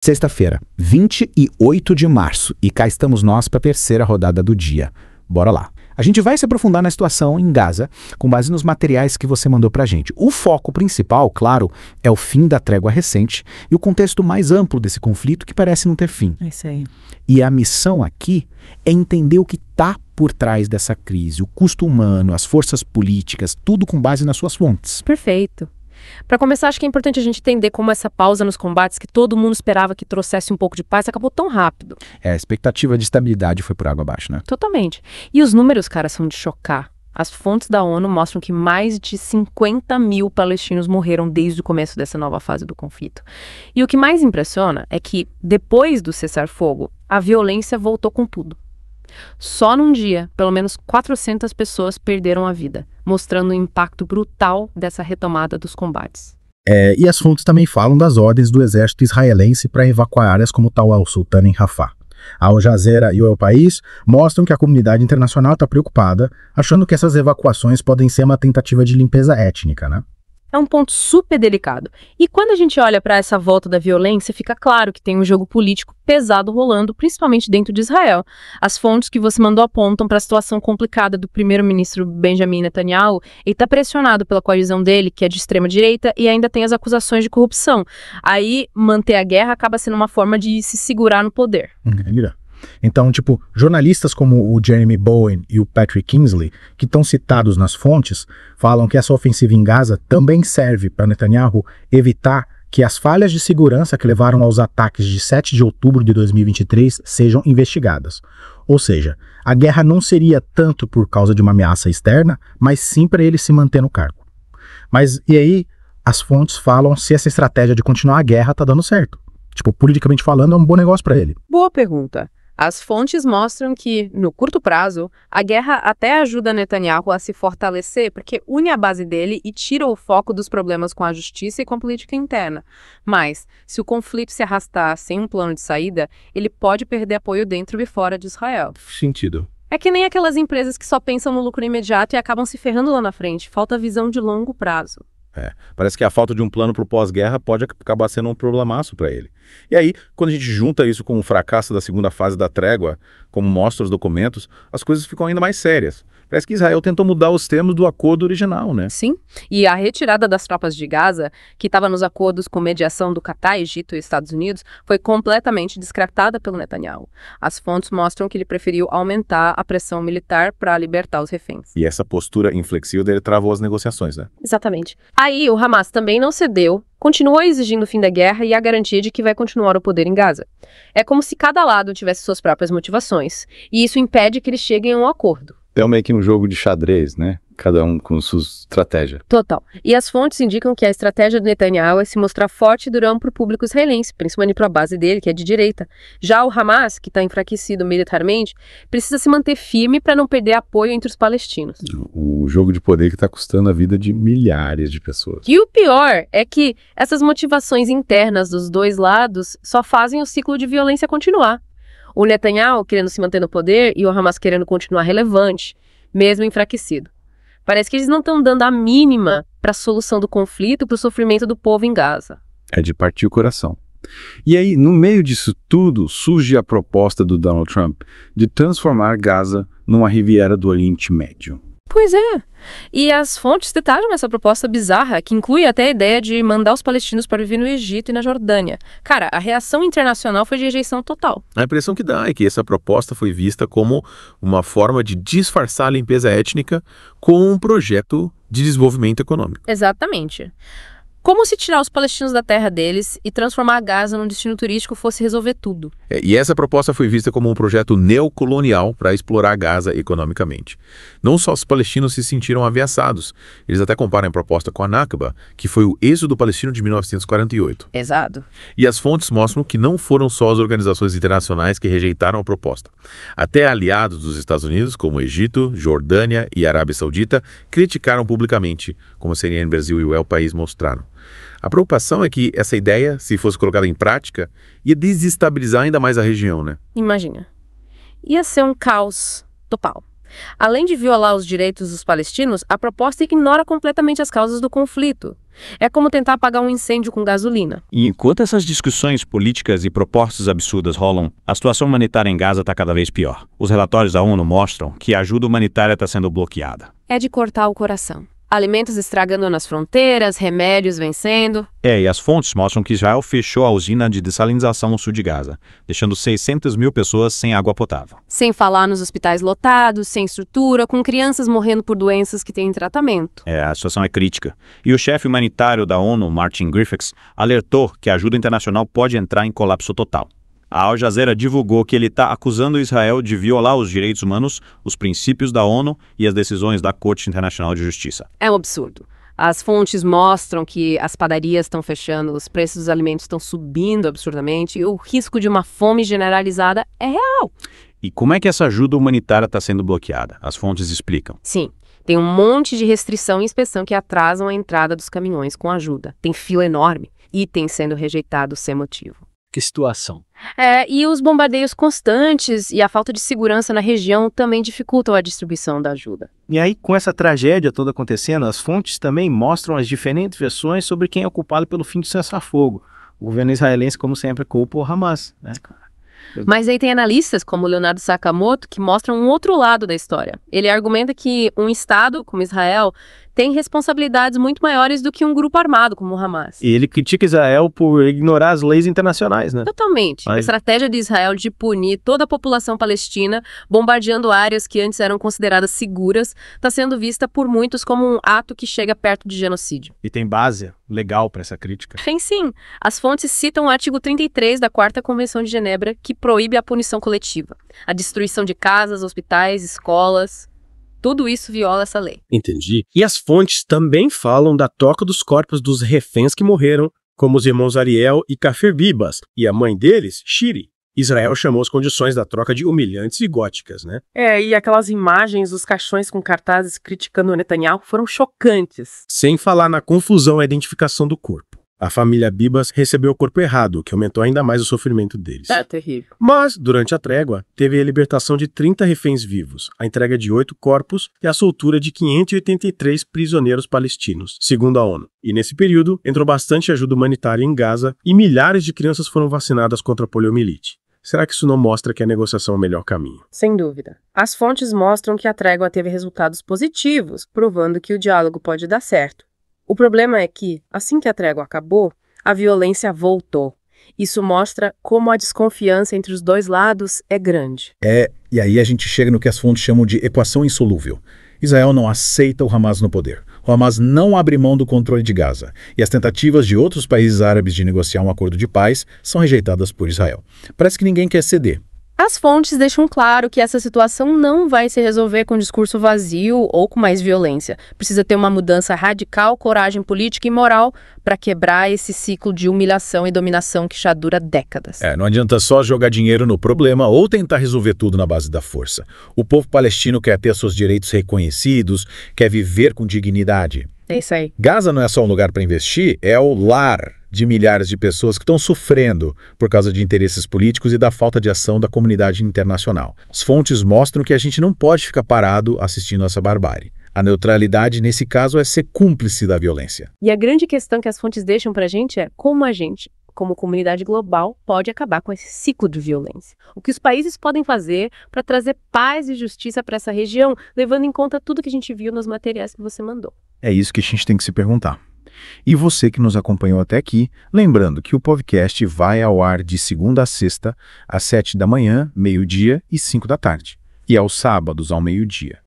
Sexta-feira, 28 de março, e cá estamos nós para a terceira rodada do dia. Bora lá. A gente vai se aprofundar na situação em Gaza, com base nos materiais que você mandou pra gente. O foco principal, claro, é o fim da trégua recente e o contexto mais amplo desse conflito que parece não ter fim. É isso aí. E a missão aqui é entender o que está por trás dessa crise, o custo humano, as forças políticas, tudo com base nas suas fontes. Perfeito. Para começar, acho que é importante a gente entender como essa pausa nos combates que todo mundo esperava que trouxesse um pouco de paz acabou tão rápido. A expectativa de estabilidade foi por água abaixo, né? Totalmente. E os números, cara, são de chocar. As fontes da ONU mostram que mais de 50 mil palestinos morreram desde o começo dessa nova fase do conflito. E o que mais impressiona é que, depois do cessar-fogo, a violência voltou com tudo. Só num dia, pelo menos 400 pessoas perderam a vida, mostrando o impacto brutal dessa retomada dos combates. E as fontes também falam das ordens do exército israelense para evacuar áreas como Tal al-Sultan em Rafah. A Al Jazeera e o El País mostram que a comunidade internacional está preocupada, achando que essas evacuações podem ser uma tentativa de limpeza étnica, né? É um ponto super delicado. E quando a gente olha para essa volta da violência, fica claro que tem um jogo político pesado rolando, principalmente dentro de Israel. As fontes que você mandou apontam para a situação complicada do primeiro-ministro Benjamin Netanyahu. Ele está pressionado pela coalizão dele, que é de extrema-direita, e ainda tem as acusações de corrupção. Aí, manter a guerra acaba sendo uma forma de se segurar no poder. Então, jornalistas como o Jeremy Bowen e o Patrick Kingsley, que estão citados nas fontes, falam que essa ofensiva em Gaza também serve para Netanyahu evitar que as falhas de segurança que levaram aos ataques de 7 de outubro de 2023 sejam investigadas. Ou seja, a guerra não seria tanto por causa de uma ameaça externa, mas sim para ele se manter no cargo. Mas e aí as fontes falam se essa estratégia de continuar a guerra está dando certo? Politicamente falando, é um bom negócio para ele. Boa pergunta. As fontes mostram que, no curto prazo, a guerra até ajuda Netanyahu a se fortalecer porque une a base dele e tira o foco dos problemas com a justiça e com a política interna. Mas, se o conflito se arrastar sem um plano de saída, ele pode perder apoio dentro e fora de Israel. Sentido. É que nem aquelas empresas que só pensam no lucro imediato e acabam se ferrando lá na frente. Falta visão de longo prazo. Parece que a falta de um plano para o pós-guerra pode acabar sendo um problemaço para ele. E aí, quando a gente junta isso com o fracasso da segunda fase da trégua, como mostram os documentos, as coisas ficam ainda mais sérias. Parece que Israel tentou mudar os termos do acordo original, né? Sim, e a retirada das tropas de Gaza, que estava nos acordos com mediação do Catar, Egito e Estados Unidos, foi completamente descartada pelo Netanyahu. As fontes mostram que ele preferiu aumentar a pressão militar para libertar os reféns. E essa postura inflexível dele travou as negociações, né? Exatamente. Aí o Hamas também não cedeu, continuou exigindo o fim da guerra e a garantia de que vai continuar o poder em Gaza. É como se cada lado tivesse suas próprias motivações, e isso impede que eles cheguem a um acordo. É meio que um jogo de xadrez, né? Cada um com sua estratégia. Total. E as fontes indicam que a estratégia do Netanyahu é se mostrar forte e durão para o público israelense, principalmente para a base dele, que é de direita. Já o Hamas, que está enfraquecido militarmente, precisa se manter firme para não perder apoio entre os palestinos. O jogo de poder que está custando a vida de milhares de pessoas. E o pior é que essas motivações internas dos dois lados só fazem o ciclo de violência continuar. O Netanyahu querendo se manter no poder e o Hamas querendo continuar relevante, mesmo enfraquecido. Parece que eles não estão dando a mínima para a solução do conflito, para o sofrimento do povo em Gaza. É de partir o coração. E aí, no meio disso tudo, surge a proposta do Donald Trump de transformar Gaza numa Riviera do Oriente Médio. Pois é. E as fontes detalham essa proposta bizarra, que inclui até a ideia de mandar os palestinos para viver no Egito e na Jordânia. Cara, a reação internacional foi de rejeição total. A impressão que dá é que essa proposta foi vista como uma forma de disfarçar a limpeza étnica com um projeto de desenvolvimento econômico. Exatamente. Como se tirar os palestinos da terra deles e transformar Gaza num destino turístico fosse resolver tudo. E essa proposta foi vista como um projeto neocolonial para explorar Gaza economicamente. Não só os palestinos se sentiram ameaçados, eles até comparam a proposta com a Nakba, que foi o êxodo palestino de 1948. Exato. E as fontes mostram que não foram só as organizações internacionais que rejeitaram a proposta. Até aliados dos Estados Unidos, como Egito, Jordânia e Arábia Saudita, criticaram publicamente, como a CNN Brasil e o El País mostraram. A preocupação é que essa ideia, se fosse colocada em prática, ia desestabilizar ainda mais a região, né? Imagina. Ia ser um caos total. Além de violar os direitos dos palestinos, a proposta ignora completamente as causas do conflito. É como tentar apagar um incêndio com gasolina. E enquanto essas discussões políticas e propostas absurdas rolam, a situação humanitária em Gaza está cada vez pior. Os relatórios da ONU mostram que a ajuda humanitária está sendo bloqueada. É de cortar o coração. Alimentos estragando nas fronteiras, remédios vencendo. E as fontes mostram que Israel fechou a usina de dessalinização no sul de Gaza, deixando 600 mil pessoas sem água potável. Sem falar nos hospitais lotados, sem estrutura, com crianças morrendo por doenças que têm tratamento. A situação é crítica. E o chefe humanitário da ONU, Martin Griffiths, alertou que a ajuda internacional pode entrar em colapso total. A Al Jazeera divulgou que ele está acusando Israel de violar os direitos humanos, os princípios da ONU e as decisões da Corte Internacional de Justiça. É um absurdo. As fontes mostram que as padarias estão fechando, os preços dos alimentos estão subindo absurdamente e o risco de uma fome generalizada é real. E como é que essa ajuda humanitária está sendo bloqueada? As fontes explicam. Sim, tem um monte de restrição e inspeção que atrasam a entrada dos caminhões com ajuda. Tem fila enorme, itens sendo rejeitados sem motivo. Que situação. E os bombardeios constantes e a falta de segurança na região também dificultam a distribuição da ajuda. E aí, com essa tragédia toda acontecendo, as fontes também mostram as diferentes versões sobre quem é o culpado pelo fim do cessar-fogo. O governo israelense, como sempre, culpa o Hamas, né? Mas aí tem analistas, como Leonardo Sakamoto, que mostram um outro lado da história. Ele argumenta que um Estado, como Israel, tem responsabilidades muito maiores do que um grupo armado, como o Hamas. E ele critica Israel por ignorar as leis internacionais, né? Totalmente. A estratégia de Israel de punir toda a população palestina, bombardeando áreas que antes eram consideradas seguras, está sendo vista por muitos como um ato que chega perto de genocídio. E tem base legal para essa crítica? Tem sim. As fontes citam o artigo 33 da 4ª Convenção de Genebra, que proíbe a punição coletiva. A destruição de casas, hospitais, escolas. Tudo isso viola essa lei. Entendi. E as fontes também falam da troca dos corpos dos reféns que morreram, como os irmãos Ariel e Kafir Bibas, e a mãe deles, Shiri. Israel chamou as condições da troca de humilhantes e góticas, né? E aquelas imagens dos caixões com cartazes criticando o Netanyahu foram chocantes. Sem falar na confusão e identificação do corpo. A família Bibas recebeu o corpo errado, o que aumentou ainda mais o sofrimento deles. É terrível. Mas, durante a trégua, teve a libertação de 30 reféns vivos, a entrega de 8 corpos e a soltura de 583 prisioneiros palestinos, segundo a ONU. E nesse período, entrou bastante ajuda humanitária em Gaza e milhares de crianças foram vacinadas contra a poliomielite. Será que isso não mostra que a negociação é o melhor caminho? Sem dúvida. As fontes mostram que a trégua teve resultados positivos, provando que o diálogo pode dar certo. O problema é que, assim que a trégua acabou, a violência voltou. Isso mostra como a desconfiança entre os dois lados é grande. E aí a gente chega no que as fontes chamam de equação insolúvel. Israel não aceita o Hamas no poder. O Hamas não abre mão do controle de Gaza. E as tentativas de outros países árabes de negociar um acordo de paz são rejeitadas por Israel. Parece que ninguém quer ceder. As fontes deixam claro que essa situação não vai se resolver com discurso vazio ou com mais violência. Precisa ter uma mudança radical, coragem política e moral para quebrar esse ciclo de humilhação e dominação que já dura décadas. Não adianta só jogar dinheiro no problema ou tentar resolver tudo na base da força. O povo palestino quer ter seus direitos reconhecidos, quer viver com dignidade. É isso aí. Gaza não é só um lugar para investir, é o lar de milhares de pessoas que estão sofrendo por causa de interesses políticos e da falta de ação da comunidade internacional. As fontes mostram que a gente não pode ficar parado assistindo essa barbárie. A neutralidade, nesse caso, é ser cúmplice da violência. E a grande questão que as fontes deixam para a gente é como a gente, como comunidade global, pode acabar com esse ciclo de violência. O que os países podem fazer para trazer paz e justiça para essa região, levando em conta tudo que a gente viu nos materiais que você mandou. É isso que a gente tem que se perguntar. E você que nos acompanhou até aqui, lembrando que o podcast vai ao ar de segunda a sexta, às 7 da manhã, meio-dia e 5 da tarde. E aos sábados, ao meio-dia.